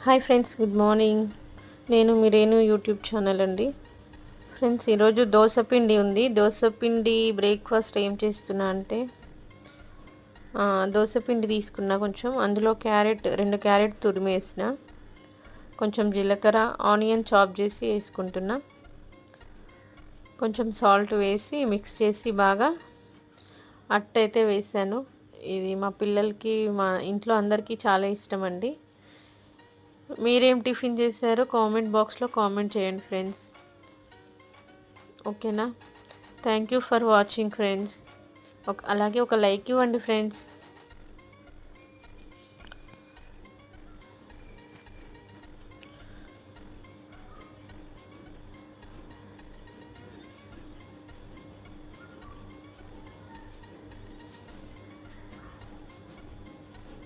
Hi friends, good morning. నేను మీరేను YouTube channel అండి. Friends, ఈరోజు దోసపిండి ఉంది. దోసపిండి బ్రేక్ఫాస్ట్ ఏం చేస్తున్నా అంటే దోసపిండి తీసుకున్నా, కొంచెం అందులో రెండు క్యారెట్ తురిమేసిన, కొంచెం జీలకర్ర ఆనియన్ చాప్ చేసి వేసుకుంటున్నా, కొంచెం సాల్ట్ వేసి మిక్స్ చేసి బాగా అట్టయితే వేసాను. ఇది మా పిల్లలకి, మా ఇంట్లో అందరికీ చాలా ఇష్టం అండి. మీరేం టిఫిన్ చేశారో కామెంట్ బాక్స్లో కామెంట్ చేయండి ఫ్రెండ్స్. ఓకేనా? Thank you for watching friends. అలాగే ఒక లైక్ ఇవ్వండి ఫ్రెండ్స్.